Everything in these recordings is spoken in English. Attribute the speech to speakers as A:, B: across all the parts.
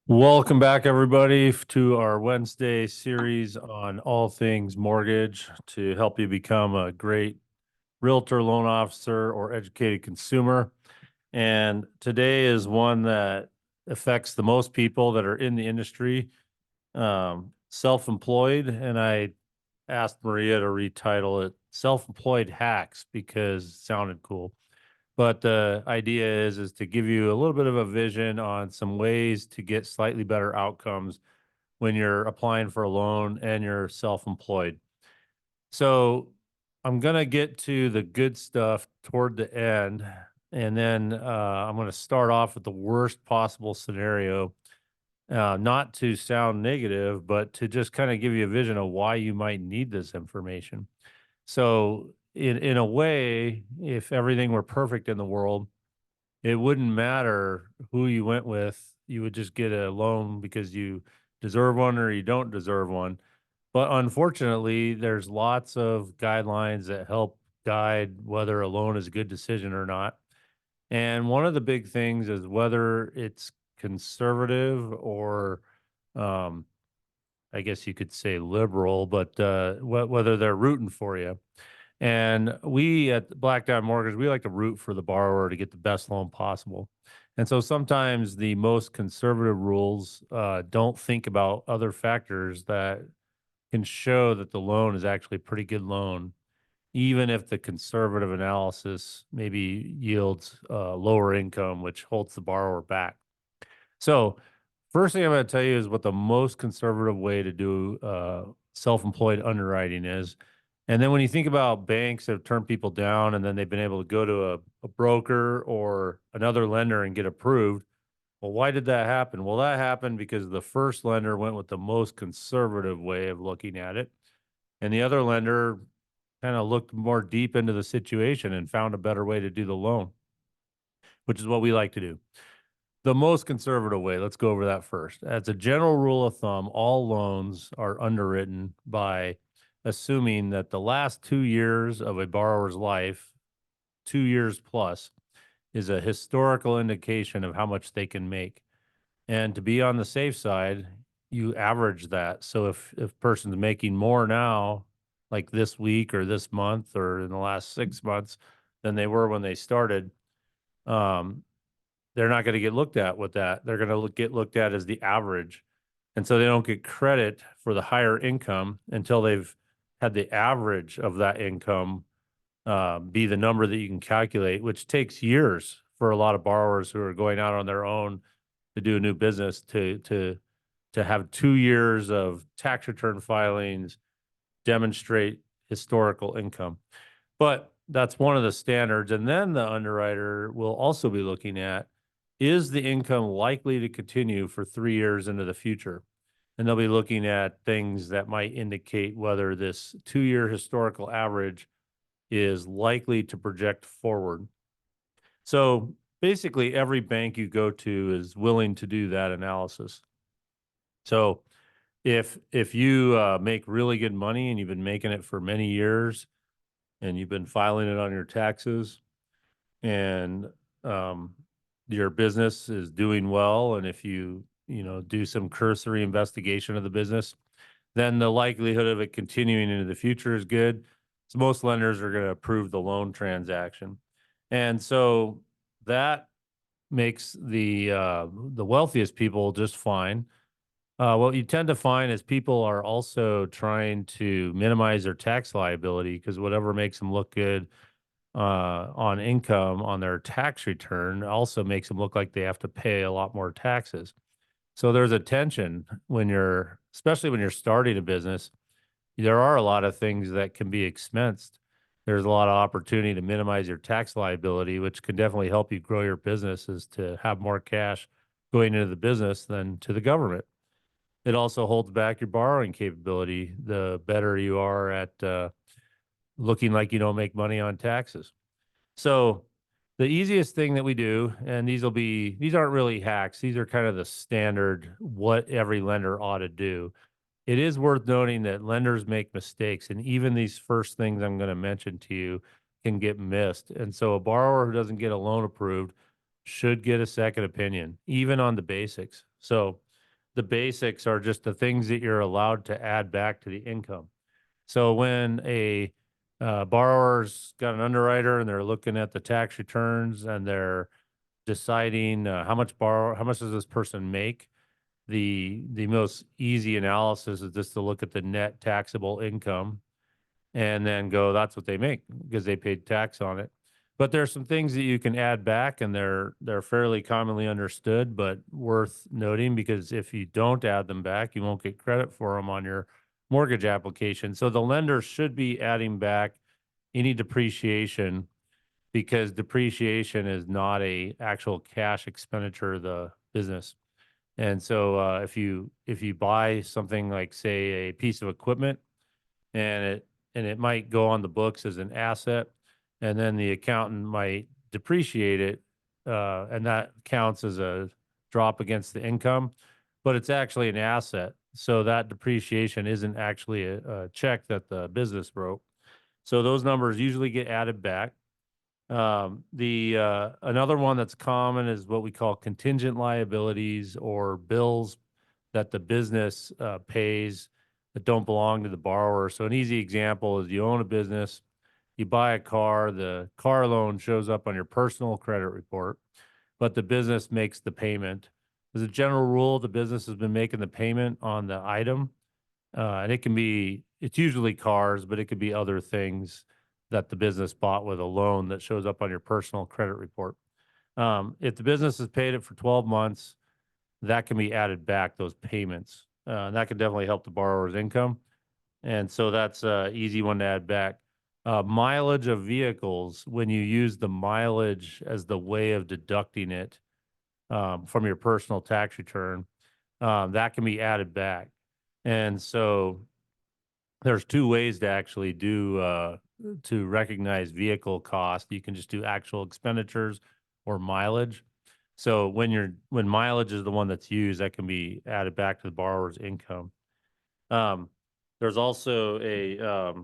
A: Welcome back, everybody, to our Wednesday series on all things mortgage to help you become a great realtor, loan officer, or educated consumer. And today is one that affects the most people that are in the industry, self-employed. And I asked Maria to retitle it Self-Employed Hacks because it sounded cool. But the idea is to give you a little bit of a vision on some ways to get slightly better outcomes when you're applying for a loan and you're self-employed. So I'm going to get to the good stuff toward the end. And then I'm going to start off with the worst possible scenario, not to sound negative, but to just kind of give you a vision of why you might need this information. So in a way, if everything were perfect in the world, it wouldn't matter who you went with. You would just get a loan because you deserve one or you don't deserve one. But unfortunately, there's lots of guidelines that help guide whether a loan is a good decision or not. And one of the big things is whether it's conservative or, um, I guess you could say liberal, but whether they're rooting for you. And we at Black Dot Mortgage, we like to root for the borrower to get the best loan possible. And so sometimes the most conservative rules don't think about other factors that can show that the loan is actually a pretty good loan, even if the conservative analysis maybe yields lower income, which holds the borrower back. So, first thing I'm going to tell you is what the most conservative way to do self-employed underwriting is. And then when you think about banks that have turned people down and then they've been able to go to a broker or another lender and get approved, well, why did that happen? Well, that happened because the first lender went with the most conservative way of looking at it, and the other lender kind of looked more deep into the situation and found a better way to do the loan, which is what we like to do. The most conservative way, let's go over that first. As a general rule of thumb, all loans are underwritten by assuming that the last 2 years of a borrower's life, 2 years plus, is a historical indication of how much they can make. And to be on the safe side, you average that. So if person's making more now, like this week or this month or in the last 6 months than they were when they started, um, they're not going to get looked at with that. They're going to get looked at as the average. And so they don't get credit for the higher income until they've had the average of that income be the number that you can calculate, which takes years for a lot of borrowers who are going out on their own to do a new business to have 2 years of tax return filings demonstrate historical income. But that's one of the standards. And then the underwriter will also be looking at, is the income likely to continue for 3 years into the future? And they'll be looking at things that might indicate whether this 2 year historical average is likely to project forward. So basically, every bank you go to is willing to do that analysis. So if you make really good money and you've been making it for many years and you've been filing it on your taxes and um, your business is doing well, and if you do some cursory investigation of the business, then the likelihood of it continuing into the future is good. So most lenders are going to approve the loan transaction, and so that makes the wealthiest people just fine. What you tend to find is people are also trying to minimize their tax liability because whatever makes them look good on income on their tax return also makes them look like they have to pay a lot more taxes. So there's a tension when especially when you're starting a business. There are a lot of things that can be expensed. There's a lot of opportunity to minimize your tax liability, which can definitely help you grow your business, is to have more cash going into the business than to the government. It also holds back your borrowing capability the better you are at looking like you don't make money on taxes. So the easiest thing that we do, and these aren't really hacks, these are kind of the standard what every lender ought to do. It is worth noting that lenders make mistakes, and even these first things I'm going to mention to you can get missed. And so a borrower who doesn't get a loan approved should get a second opinion, even on the basics. So the basics are just the things that you're allowed to add back to the income. So when a borrower's got an underwriter and they're looking at the tax returns and they're deciding how much does this person make, the most easy analysis is just to look at the net taxable income and then go, that's what they make because they paid tax on it. But there's some things that you can add back, and they're fairly commonly understood, but worth noting because if you don't add them back, you won't get credit for them on your mortgage application. So the lender should be adding back any depreciation because depreciation is not a actual cash expenditure of the business. And so if you buy something like say a piece of equipment and it might go on the books as an asset, and then the accountant might depreciate it, and that counts as a drop against the income, but it's actually an asset. So that depreciation isn't actually a check that the business wrote. So those numbers usually get added back. The Another one that's common is what we call contingent liabilities or bills that the business pays that don't belong to the borrower. So an easy example is you own a business, you buy a car, the car loan shows up on your personal credit report, but the business makes the payment. As a general rule, the business has been making the payment on the item, and it's usually cars, but it could be other things that the business bought with a loan that shows up on your personal credit report. If the business has paid it for 12 months, that can be added back, those payments. And that can definitely help the borrower's income. And so that's an easy one to add back. Mileage of vehicles, when you use the mileage as the way of deducting it from your personal tax return, that can be added back. And so there's two ways to actually do to recognize vehicle cost. You can just do actual expenditures or mileage. So when mileage is the one that's used, that can be added back to the borrower's income. Um, there's also a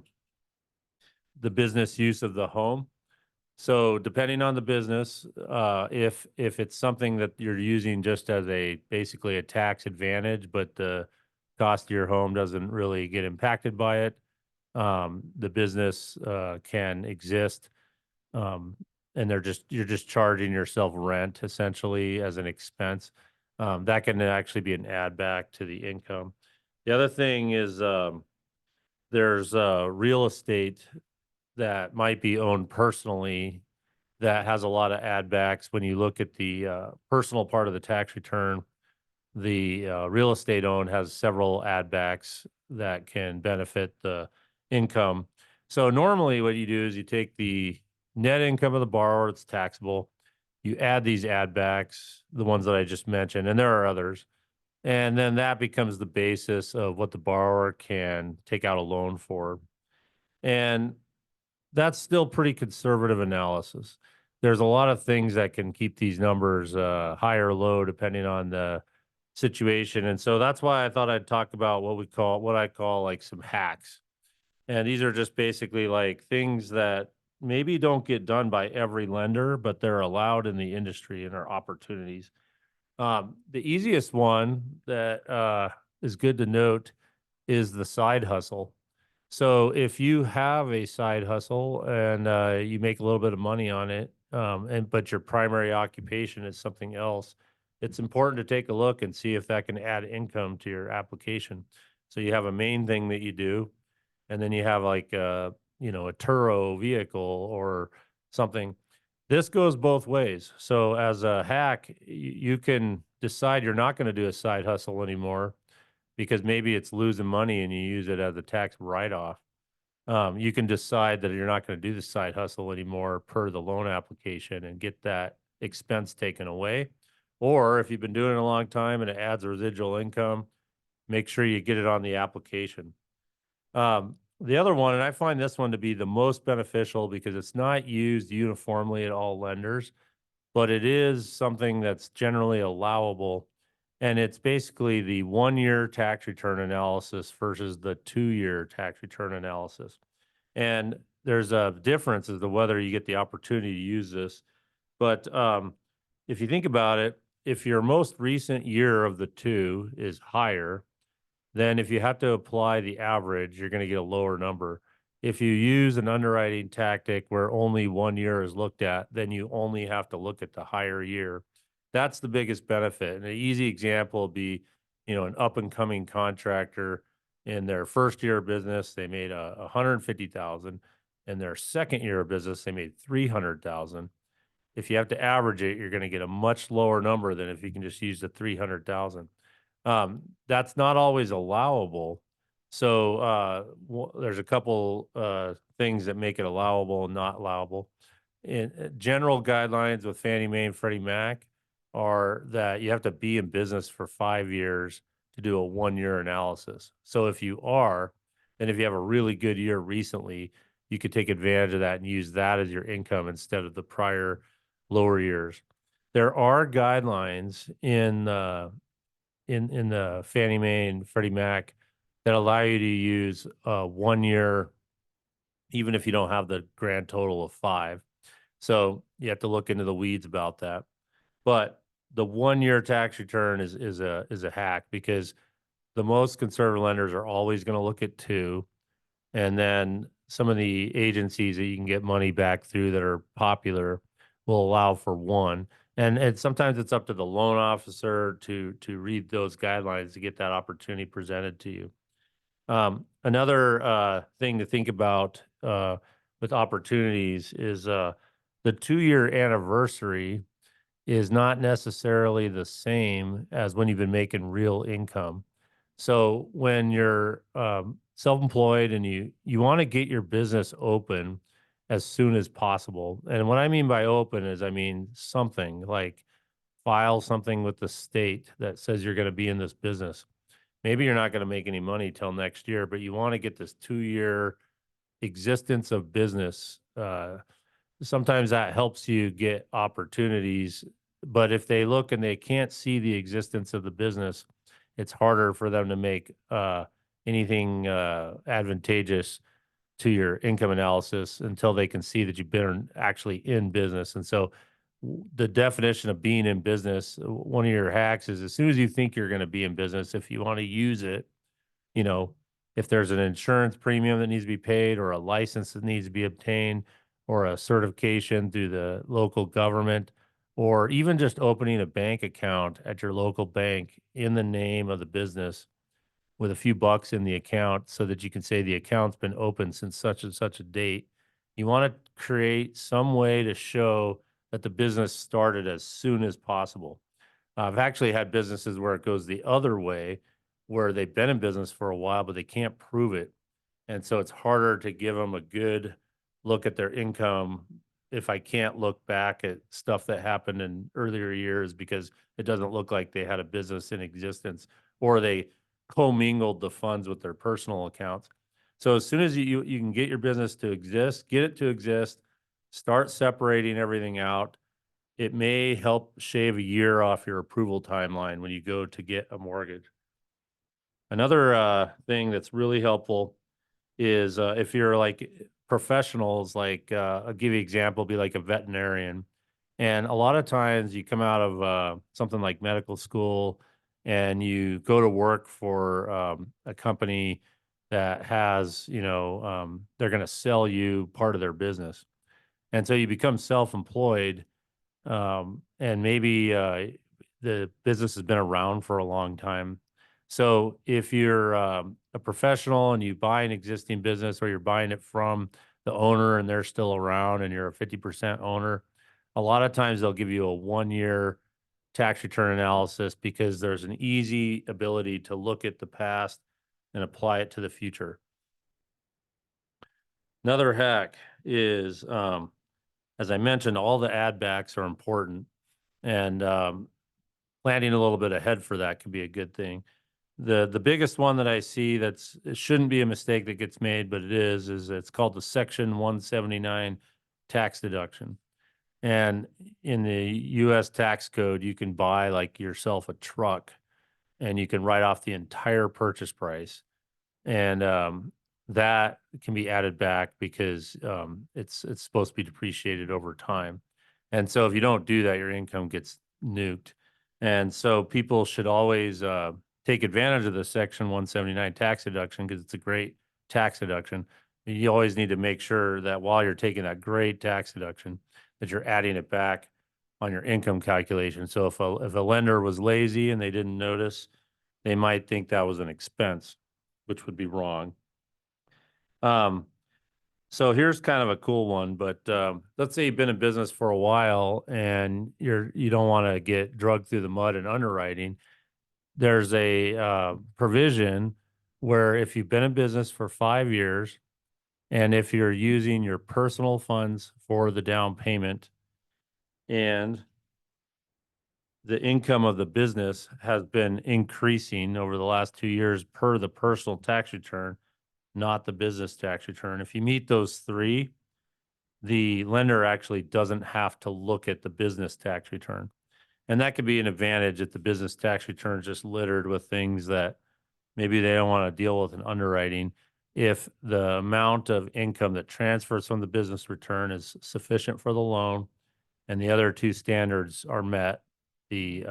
A: the business use of the home. So depending on the business, if it's something that you're using just as basically a tax advantage, but the cost of your home doesn't really get impacted by it, the business can exist, um, and you're just charging yourself rent essentially as an expense. That can actually be an add back to the income. The other thing is there's real estate that might be owned personally that has a lot of add backs. When you look at the personal part of the tax return, the real estate owned has several add backs that can benefit the income. So normally what you do is you take the net income of the borrower, it's taxable. You add these add backs, the ones that I just mentioned, and there are others. And then that becomes the basis of what the borrower can take out a loan for. And that's still pretty conservative analysis. There's a lot of things that can keep these numbers high or low depending on the situation. And so that's why I thought I'd talk about what I call like some hacks. And these are just basically like things that maybe don't get done by every lender, but they're allowed in the industry and are opportunities. The easiest one that is good to note is the side hustle. So if you have a side hustle and you make a little bit of money on it, but your primary occupation is something else, it's important to take a look and see if that can add income to your application. So you have a main thing that you do, and then you have like a Turo vehicle or something. This goes both ways. So as a hack, you can decide you're not going to do a side hustle anymore because maybe it's losing money and you use it as a tax write-off. You can decide that you're not going to do the side hustle anymore per the loan application and get that expense taken away. Or if you've been doing it a long time and it adds a residual income, make sure you get it on the application. The other one, and I find this one to be the most beneficial because it's not used uniformly at all lenders, but it is something that's generally allowable. And it's basically the 1 year tax return analysis versus the 2 year tax return analysis. And there's a difference as to whether you get the opportunity to use this. But if you think about it, if your most recent year of the two is higher, then if you have to apply the average, you're going to get a lower number. If you use an underwriting tactic where only 1 year is looked at, then you only have to look at the higher year. That's the biggest benefit. And an easy example would be, an up and coming contractor in their first year of business, they made 150,000. In their second year of business, they made 300,000. If you have to average it, you're going to get a much lower number than if you can just use the 300,000. That's not always allowable. So there's a couple things that make it allowable and not allowable. In general guidelines with Fannie Mae and Freddie Mac are that you have to be in business for 5 years to do a 1 year analysis. So if you are, and if you have a really good year recently, you could take advantage of that and use that as your income instead of the prior lower years. There are guidelines in the Fannie Mae and Freddie Mac that allow you to use 1 year, even if you don't have the grand total of five. So you have to look into the weeds about that. But the 1 year tax return is a hack because the most conservative lenders are always going to look at two, and then some of the agencies that you can get money back through that are popular will allow for one. And sometimes it's up to the loan officer to read those guidelines to get that opportunity presented to you. Another thing to think about with opportunities is the 2 year anniversary is not necessarily the same as when you've been making real income. So when you're self-employed and you want to get your business open as soon as possible. And what I mean by open is I mean something like file something with the state that says you're going to be in this business. Maybe you're not going to make any money till next year, but you want to get this 2 year existence of business. Sometimes that helps you get opportunities, but if they look and they can't see the existence of the business, it's harder for them to make anything advantageous to your income analysis until they can see that you've been actually in business. And so the definition of being in business, one of your hacks is as soon as you think you're going to be in business, if you want to use it, you know, if there's an insurance premium that needs to be paid or a license that needs to be obtained or a certification through the local government, or even just opening a bank account at your local bank in the name of the business with a few bucks in the account so that you can say the account's been open since such and such a date. You want to create some way to show that the business started as soon as possible. I've actually had businesses where it goes the other way, where they've been in business for a while, but they can't prove it. And so it's harder to give them a good look at their income if I can't look back at stuff that happened in earlier years because it doesn't look like they had a business in existence or they commingled the funds with their personal accounts. So as soon as you can get your business to exist, get it to exist, start separating everything out. It may help shave a year off your approval timeline when you go to get a mortgage. Another thing that's really helpful is if you're like professionals, like I'll give you an example, be like a veterinarian. And a lot of times you come out of something like medical school and you go to work for a company that has, they're going to sell you part of their business. And so you become self-employed, and maybe the business has been around for a long time. So if you're a professional and you buy an existing business or you're buying it from the owner and they're still around and you're a 50% owner, a lot of times they'll give you a 1 year tax return analysis because there's an easy ability to look at the past and apply it to the future. Another hack is, as I mentioned, all the add backs are important. And planning a little bit ahead for that could be a good thing. The biggest one that I see it shouldn't be a mistake that gets made, but it is it's called the Section 179 tax deduction. And in the US tax code, you can buy like yourself a truck and you can write off the entire purchase price. And that can be added back because it's supposed to be depreciated over time. And so if you don't do that, your income gets nuked. And so people should always take advantage of the Section 179 tax deduction because it's a great tax deduction. You always need to make sure that while you're taking that great tax deduction, that you're adding it back on your income calculation. So if a lender was lazy and they didn't notice, they might think that was an expense, which would be wrong. Um, so here's kind of a cool one, but let's say you've been in business for a while and you don't want to get drugged through the mud in underwriting. There's a provision where if you've been in business for 5 years and if you're using your personal funds for the down payment and the income of the business has been increasing over the last 2 years per the personal tax return, not the business tax return. If you meet those three, the lender actually doesn't have to look at the business tax return. And that could be an advantage if the business tax return is just littered with things that maybe they don't want to deal with in underwriting. If the amount of income that transfers from the business return is sufficient for the loan and the other two standards are met, the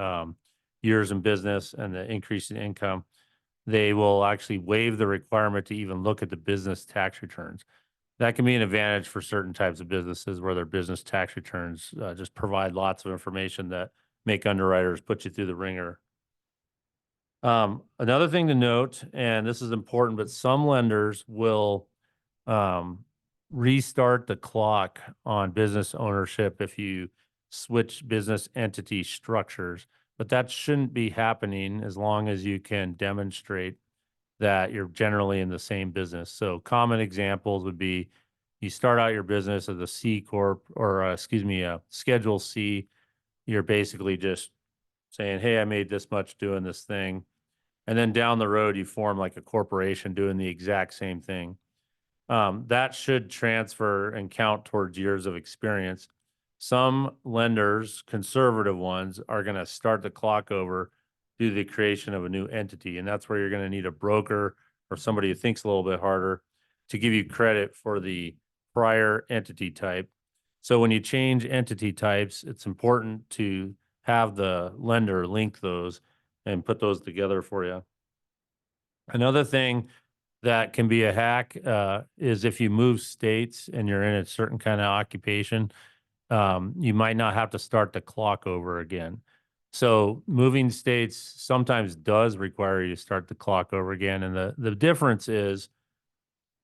A: years in business and the increase in income, they will actually waive the requirement to even look at the business tax returns. That can be an advantage for certain types of businesses where their business tax returns just provide lots of information that make underwriters put you through the ringer. Another thing to note, and this is important, but some lenders will um, restart the clock on business ownership if you switch business entity structures, but that shouldn't be happening as long as you can demonstrate that you're generally in the same business. So common examples would be you start out your business as a C corp or excuse me, a Schedule C. You're basically just saying, "Hey, I made this much doing this thing," and then down the road you form like a corporation doing the exact same thing. That should transfer and count towards years of experience. Some lenders, conservative ones, are going to start the clock over through the creation of a new entity. And that's where you're going to need a broker or somebody who thinks a little bit harder to give you credit for the prior entity type. So when you change entity types, it's important to have the lender link those and put those together for you. Another thing that can be a hack is if you move states and you're in a certain kind of occupation, you might not have to start the clock over again. So moving states sometimes does require you to start the clock over again. And the difference is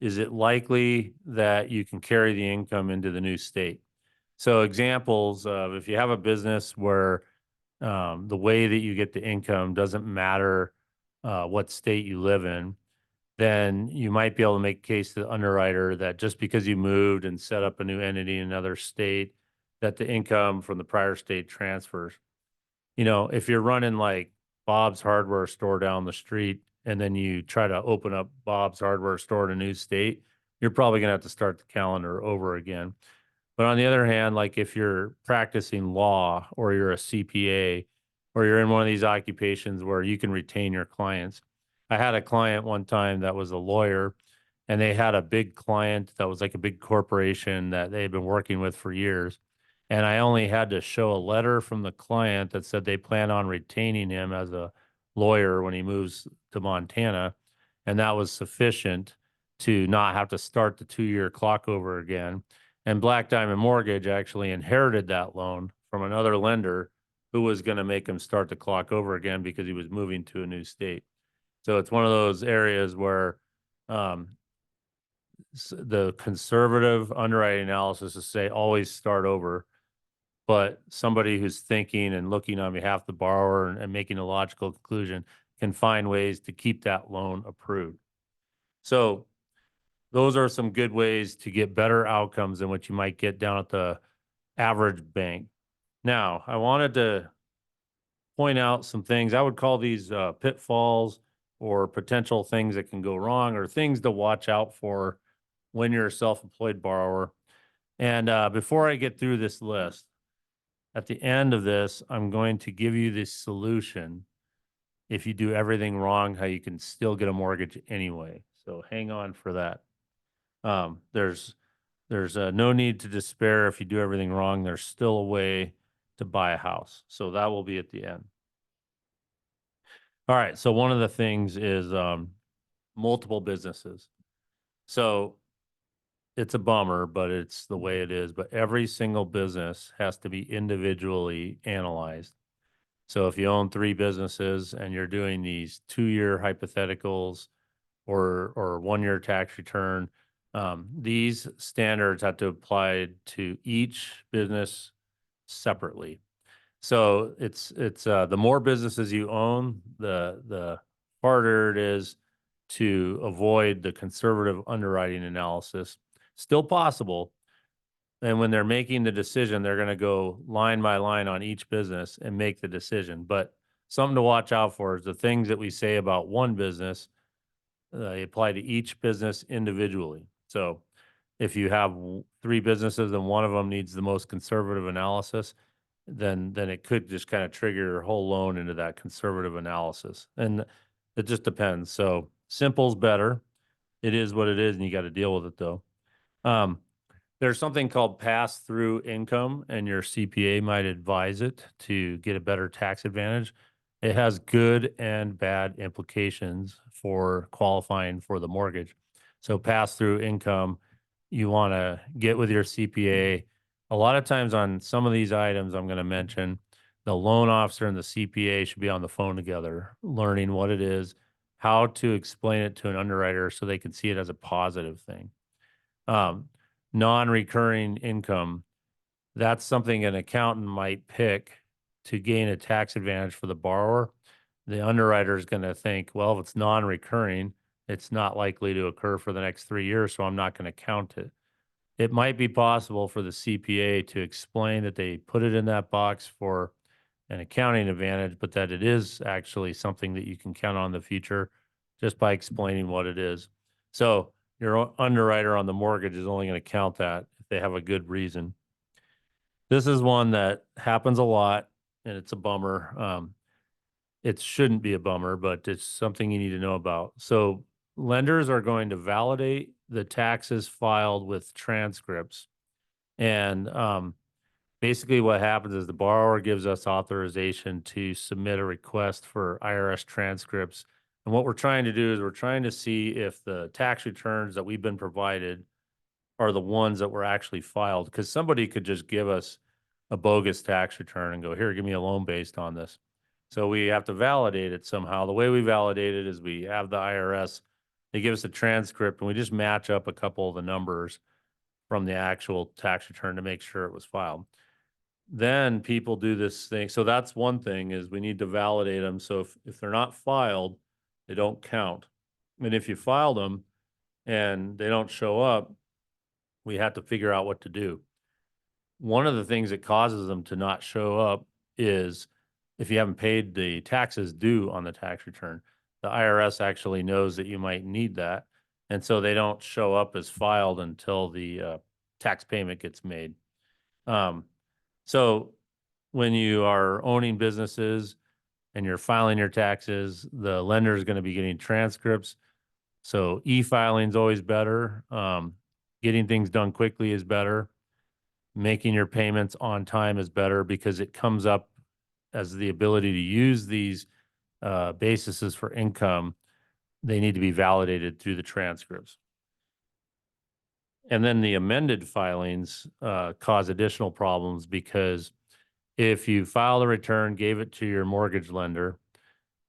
A: it likely that you can carry the income into the new state? So examples of if you have a business where the way that you get the income doesn't matter what state you live in, then you might be able to make a case to the underwriter that just because you moved and set up a new entity in another state, that the income from the prior state transfers. If you're running like Bob's hardware store down the street and then you try to open up Bob's hardware store in a new state, you're probably going to have to start the calendar over again. But on the other hand, like if you're practicing law or you're a CPA or you're in one of these occupations where you can retain your clients. I had a client one time that was a lawyer and they had a big client that was like a big corporation that they had been working with for years. And I only had to show a letter from the client that said they plan on retaining him as a lawyer when he moves to Montana. And that was sufficient to not have to start the 2 year clock over again. And Black Diamond Mortgage actually inherited that loan from another lender who was going to make him start the clock over again because he was moving to a new state. So it's one of those areas where um, the conservative underwriting analysis is say always start over, but somebody who's thinking and looking on behalf of the borrower and making a logical conclusion can find ways to keep that loan approved. So those are some good ways to get better outcomes than what you might get down at the average bank. Now, I wanted to point out some things. I would call these pitfalls or potential things that can go wrong or things to watch out for when you're a self-employed borrower. And before I get through this list, at the end of this, I'm going to give you the solution if you do everything wrong, how you can still get a mortgage anyway. So hang on for that. There's no need to despair if you do everything wrong. There's still a way to buy a house. So that will be at the end. All right. So one of the things is multiple businesses. So it's a bummer, but it's the way it is. But every single business has to be individually analyzed. So if you own three businesses and you're doing these 2-year hypotheticals or 1-year tax return, these standards have to apply to each business separately. So it's the more businesses you own, the harder it is to avoid the conservative underwriting analysis. Still possible. And when they're making the decision, they're going to go line by line on each business and make the decision. But something to watch out for is the things that we say about one business, they apply to each business individually. So if you have three businesses and one of them needs the most conservative analysis, then it could just kind of trigger your whole loan into that conservative analysis. And it just depends. So simple's better. It is what it is, and you got to deal with it though. Um, there's something called pass-through income, and your CPA might advise it to get a better tax advantage. It has good and bad implications for qualifying for the mortgage. So pass-through income, you want to get with your CPA. A lot of times on some of these items I'm going to mention, the loan officer and the CPA should be on the phone together, learning what it is, how to explain it to an underwriter so they can see it as a positive thing. Um, Non-recurring income, that's something an accountant might pick to gain a tax advantage for the borrower. The underwriter is going to think, well, if it's non-recurring, it's not likely to occur for the next 3 years, so I'm not going to count it. It might be possible for the CPA to explain that they put it in that box for an accounting advantage, but that it is actually something that you can count on in the future just by explaining what it is. So your underwriter on the mortgage is only going to count that if they have a good reason. This is one that happens a lot, and it's a bummer. It shouldn't be a bummer, but it's something you need to know about. So lenders are going to validate the taxes filed with transcripts. And basically what happens is the borrower gives us authorization to submit a request for IRS transcripts. And what we're trying to do is we're trying to see if the tax returns that we've been provided are the ones that were actually filed. Because somebody could just give us a bogus tax return and go, here, give me a loan based on this. So we have to validate it somehow. The way we validate it is we have the IRS, they give us a transcript and we just match up a couple of the numbers from the actual tax return to make sure it was filed. Then people do this thing. So that's one thing is we need to validate them. So if they're not filed, they don't count. And if you filed them and they don't show up, we have to figure out what to do. One of the things that causes them to not show up is if you haven't paid the taxes due on the tax return. The IRS actually knows that you might need that. And so they don't show up as filed until the tax payment gets made. Um, so when you are owning businesses and you're filing your taxes, the lender is going to be getting transcripts. So e-filing is always better. Getting things done quickly is better. Making your payments on time is better because it comes up as the ability to use these bases for income. They need to be validated through the transcripts. And then the amended filings cause additional problems because if you file a return, gave it to your mortgage lender,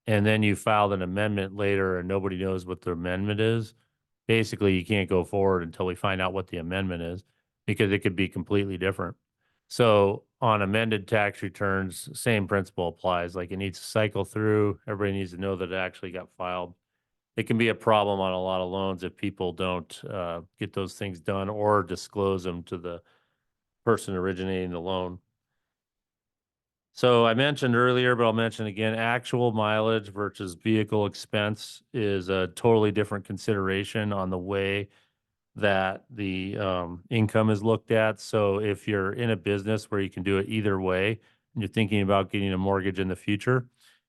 A: and then you filed an amendment later and nobody knows what the amendment is, basically you can't go forward until we find out what the amendment is because it could be completely different. So on amended tax returns, same principle applies. Like it needs to cycle through. Everybody needs to know that it actually got filed. It can be a problem on a lot of loans if people don't get those things done or disclose them to the person originating the loan. So I mentioned earlier, but I'll mention again, actual mileage versus vehicle expense is a totally different consideration on the way that the income is looked at. So if you're in a business where you can do it either way and you're thinking about getting a mortgage in the future,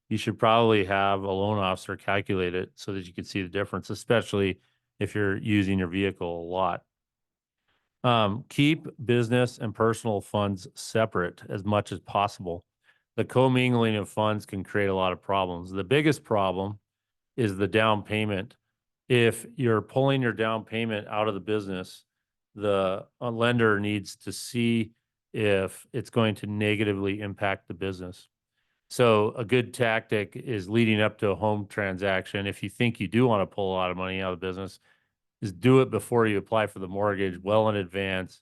A: you should probably have a loan officer calculate it so that you can see the difference, especially if you're using your vehicle a lot. Keep business and personal funds separate as much as possible. the commingling of funds can create a lot of problems. The biggest problem is the down payment. If you're pulling your down payment out of the business, the lender needs to see if it's going to negatively impact the business. So a good tactic is leading up to a home transaction. If you think you do want to pull a lot of money out of the business, is do it before you apply for the mortgage well in advance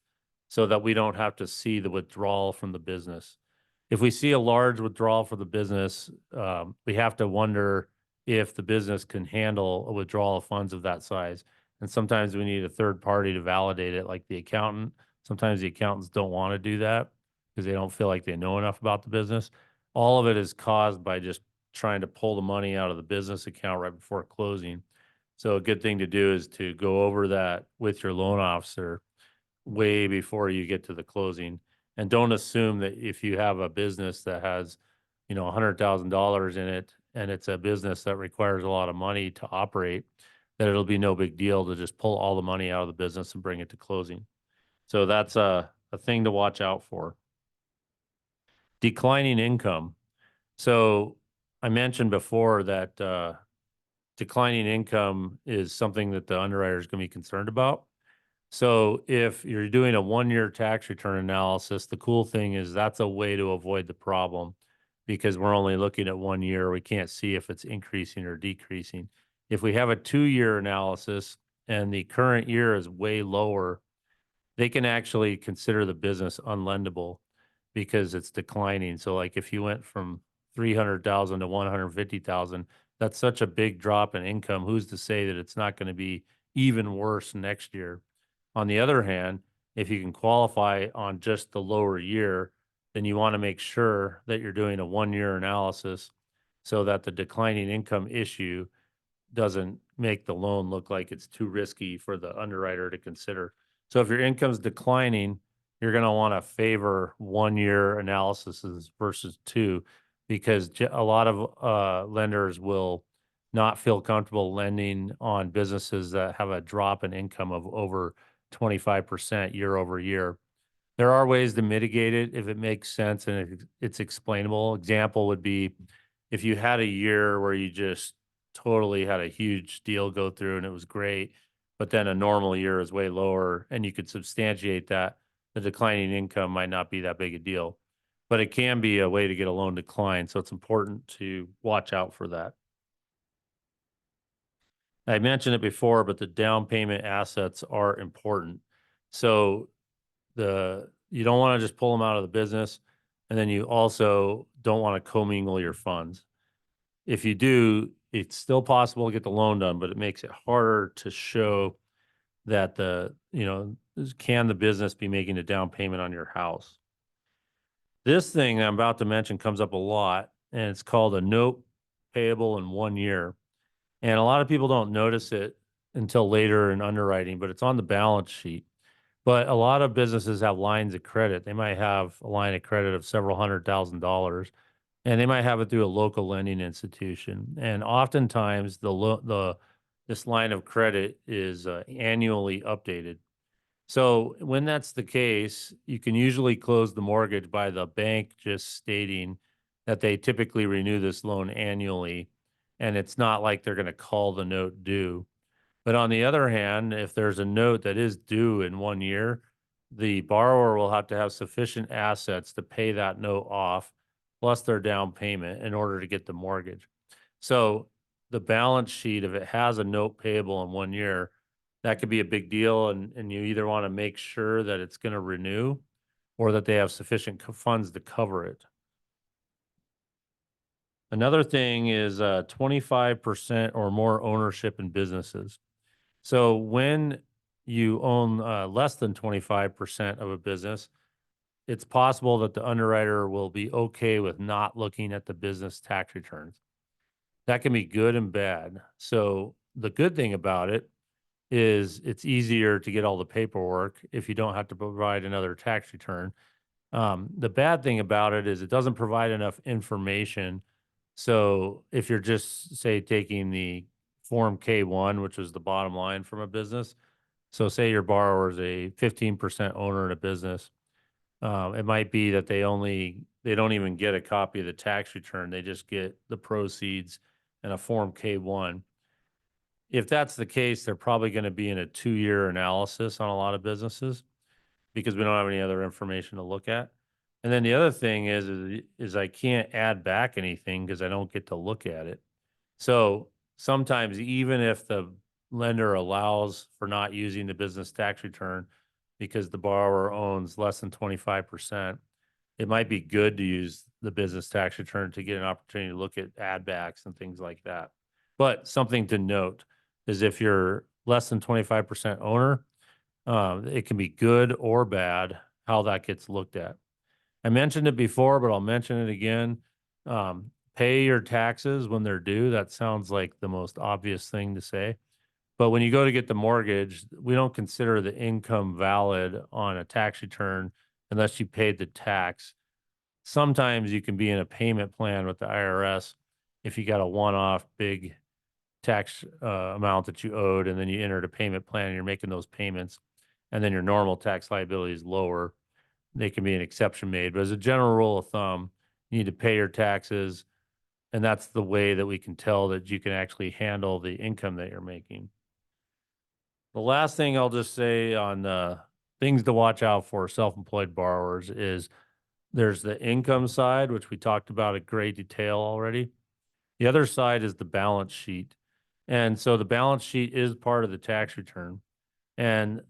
A: so that we don't have to see the withdrawal from the business. If we see a large withdrawal for the business, we have to wonder if the business can handle a withdrawal of funds of that size. And sometimes we need a third party to validate it, like the accountant. Sometimes the accountants don't want to do that because they don't feel like they know enough about the business. All of it is caused by just trying to pull the money out of the business account right before closing. So a good thing to do is to go over that with your loan officer way before you get to the closing. And don't assume that if you have a business that has, $100,000 in it and it's a business that requires a lot of money to operate, that it'll be no big deal to just pull all the money out of the business and bring it to closing. So that's a thing to watch out for. Declining income. So I mentioned before that declining income is something that the underwriter is going to be concerned about. So if you're doing a 1-year tax return analysis, the cool thing is that's a way to avoid the problem because we're only looking at 1 year. We can't see if it's increasing or decreasing. If we have a 2-year analysis and the current year is way lower, they can actually consider the business unlendable because it's declining. So like if you went from 300,000 to 150,000, that's such a big drop in income. Who's to say that it's not going to be even worse next year? On the other hand, if you can qualify on just the lower year, then you want to make sure that you're doing a 1-year analysis so that the declining income issue doesn't make the loan look like it's too risky for the underwriter to consider. So if your income's declining, you're going to want to favor 1-year analysis versus two, because a lot of lenders will not feel comfortable lending on businesses that have a drop in income of over 25% year over year. There are ways to mitigate it if it makes sense and it's explainable. Example would be if you had a year where you just totally had a huge deal go through and it was great, but then a normal year is way lower and you could substantiate that, the declining income might not be that big a deal. But it can be a way to get a loan decline. So it's important to watch out for that. I mentioned it before, but the down payment assets are important. So the you don't want to just pull them out of the business, and then you also don't want to commingle your funds. If you do, it's still possible to get the loan done, but it makes it harder to show that can the business be making a down payment on your house? This thing I'm about to mention comes up a lot, and it's called a note payable in 1 year. And a lot of people don't notice it until later in underwriting, but it's on the balance sheet. But a lot of businesses have lines of credit. They might have a line of credit of several $100,000, and they might have it through a local lending institution. And oftentimes, this line of credit is annually updated. So when that's the case, you can usually close the mortgage by the bank just stating that they typically renew this loan annually, and it's not like they're going to call the note due. But on the other hand, if there's a note that is due in 1 year, the borrower will have to have sufficient assets to pay that note off, plus their down payment in order to get the mortgage. So the balance sheet, if it has a note payable in 1 year, that could be a big deal. And you either want to make sure that it's going to renew or that they have sufficient funds to cover it. Another thing is 25% or more ownership in businesses. So when you own less than 25% of a business, it's possible that the underwriter will be okay with not looking at the business tax returns. That can be good and bad. So the good thing about it is it's easier to get all the paperwork if you don't have to provide another tax return. The bad thing about it is it doesn't provide enough information. So if you're just, say, taking the Form K1, which is the bottom line from a business, so say your borrower is a 15% owner in a business, It might be that they don't even get a copy of the tax return. They just get the proceeds and a Form K-1. If that's the case, they're probably going to be in a 2-year analysis on a lot of businesses because we don't have any other information to look at. And then the other thing is I can't add back anything because I don't get to look at it. So sometimes even if the lender allows for not using the business tax return because the borrower owns less than 25%, it might be good to use the business tax return to get an opportunity to look at add backs and things like that. But something to note is if you're less than 25% owner, it can be good or bad how that gets looked at. I mentioned it before, but I'll mention it again. Pay your taxes when they're due. That sounds like the most obvious thing to say. But when you go to get the mortgage, we don't consider the income valid on a tax return unless you paid the tax. Sometimes you can be in a payment plan with the IRS if you got a one-off big tax amount that you owed, and then you entered a payment plan and you're making those payments, and then your normal tax liability is lower. They can be an exception made, but as a general rule of thumb, you need to pay your taxes, and that's the way that we can tell that you can actually handle the income that you're making. The last thing I'll just say on things to watch out for self-employed borrowers is there's the income side, which we talked about in great detail already. The other side is the balance sheet. And so the balance sheet is part of the tax return. And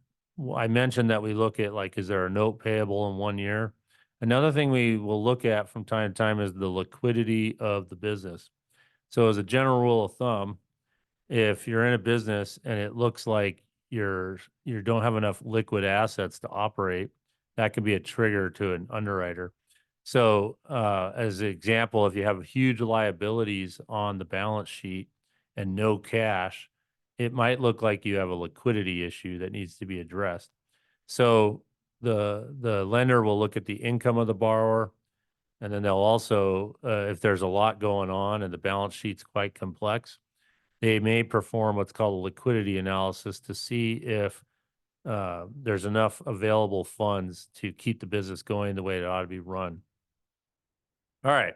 A: I mentioned that we look at like, is there a note payable in 1 year? Another thing we will look at from time to time is the liquidity of the business. So as a general rule of thumb, if you're in a business and it looks like you don't have enough liquid assets to operate, that could be a trigger to an underwriter. So, as an example, if you have huge liabilities on the balance sheet and no cash, it might look like you have a liquidity issue that needs to be addressed. So, the lender will look at the income of the borrower, and then they'll also, if there's a lot going on and the balance sheet's quite complex, they may perform what's called a liquidity analysis to see if there's enough available funds to keep the business going the way it ought to be run. All right,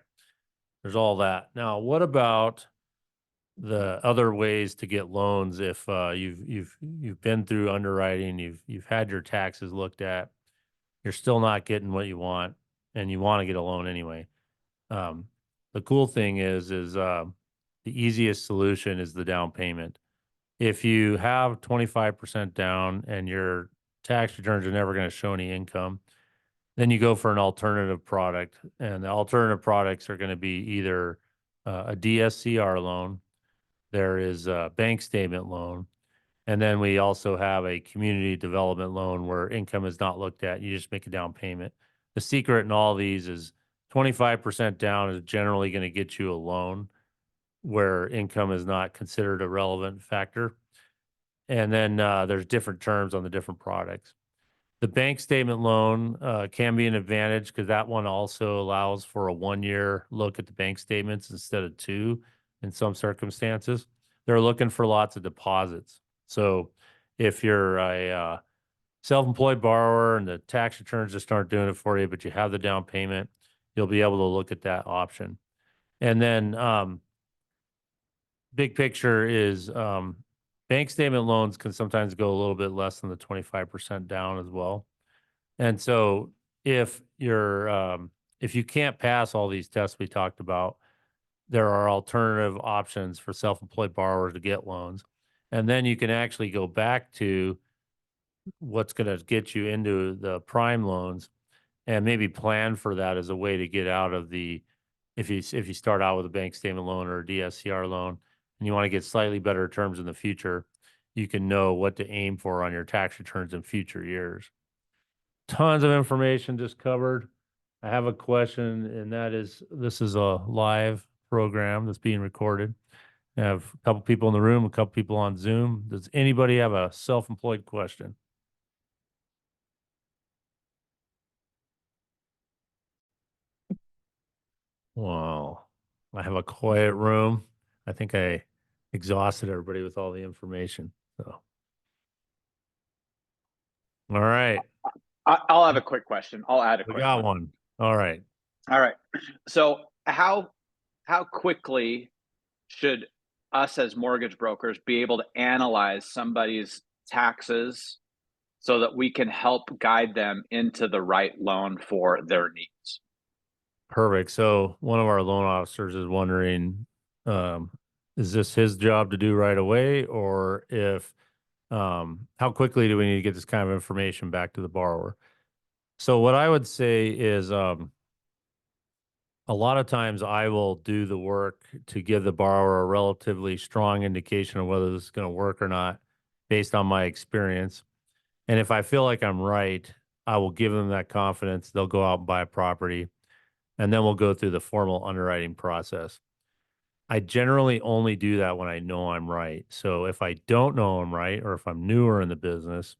A: there's all that. Now, what about the other ways to get loans if you've been through underwriting, you've had your taxes looked at, you're still not getting what you want, and you want to get a loan anyway? Um, the cool thing is the easiest solution is the down payment. If you have 25% down and your tax returns are never going to show any income, then you go for an alternative product. And the alternative products are going to be either a DSCR loan, there is a bank statement loan, and then we also have a community development loan where income is not looked at. You just make a down payment. The secret in all these is 25% down is generally going to get you a loan where income is not considered a relevant factor. And then there's different terms on the different products. The bank statement loan can be an advantage because that one also allows for a 1 year look at the bank statements instead of two in some circumstances. They're looking for lots of deposits. So if you're a self-employed borrower and the tax returns just aren't doing it for you, but you have the down payment, you'll be able to look at that option. And then big picture is bank statement loans can sometimes go a little bit less than the 25% down as well. And so if you can't pass all these tests we talked about, there are alternative options for self-employed borrowers to get loans. And then you can actually go back to what's going to get you into the prime loans and maybe plan for that as a way to get out of the if you start out with a bank statement loan or a DSCR loan and you want to get slightly better terms in the future, you can know what to aim for on your tax returns in future years. Tons of information just covered. I have a question, and that is this is a live program that's being recorded. I have a couple people in the room, a couple people on Zoom. Does anybody have a self-employed question? Well, I have a quiet room. I think I exhausted everybody with all the information. So, all right.
B: I'll have a quick question. I'll add a
A: We
B: quick
A: got
B: one.
A: one. All right.
B: All right. So how quickly should us as mortgage brokers be able to analyze somebody's taxes so that we can help guide them into the right loan for their needs?
A: Perfect. So one of our loan officers is wondering, um, is this his job to do right away, or if how quickly do we need to get this kind of information back to the borrower? So what I would say is a lot of times I will do the work to give the borrower a relatively strong indication of whether this is going to work or not based on my experience. And if I feel like I'm right, I will give them that confidence. They'll go out and buy a property, and then we'll go through the formal underwriting process. I generally only do that when I know I'm right. So if I don't know I'm right, or if I'm newer in the business,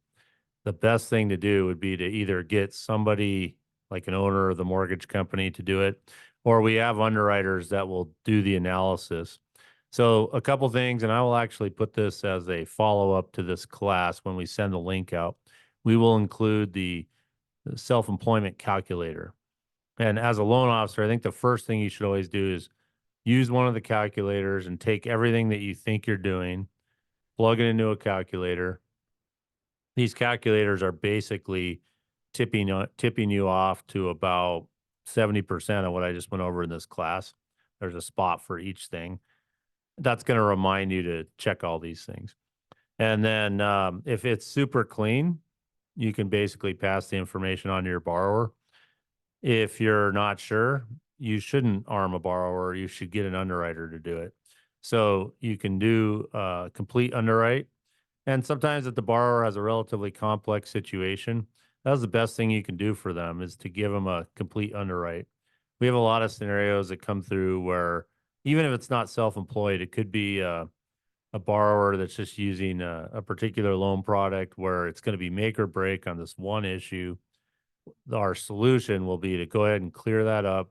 A: the best thing to do would be to either get somebody like an owner of the mortgage company to do it, or we have underwriters that will do the analysis. So a couple things, and I will actually put this as a follow up to this class when we send the link out. We will include the self employment calculator. And as a loan officer, I think the first thing you should always do is use one of the calculators and take everything that you think you're doing, plug it into a calculator. These calculators are basically tipping you off to about 70% of what I just went over in this class. There's a spot for each thing. That's going to remind you to check all these things. And then if it's super clean, you can basically pass the information on to your borrower. If you're not sure, you shouldn't arm a borrower. You should get an underwriter to do it. So you can do complete underwrite. And sometimes if the borrower has a relatively complex situation, that's the best thing you can do for them is to give them a complete underwrite. We have a lot of scenarios that come through where even if it's not self-employed, it could be a borrower that's just using a particular loan product where it's going to be make or break on this one issue. Our solution will be to go ahead and clear that up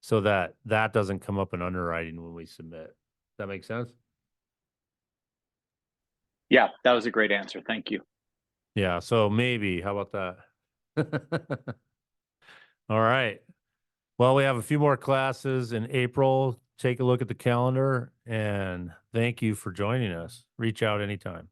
A: so that that doesn't come up in underwriting when we submit. Does that make sense?
B: Yeah, that was a great answer. Thank you.
A: Yeah. So maybe, how about that? All right. Well, we have a few more classes in April. Take a look at the calendar and thank you for joining us. Reach out anytime.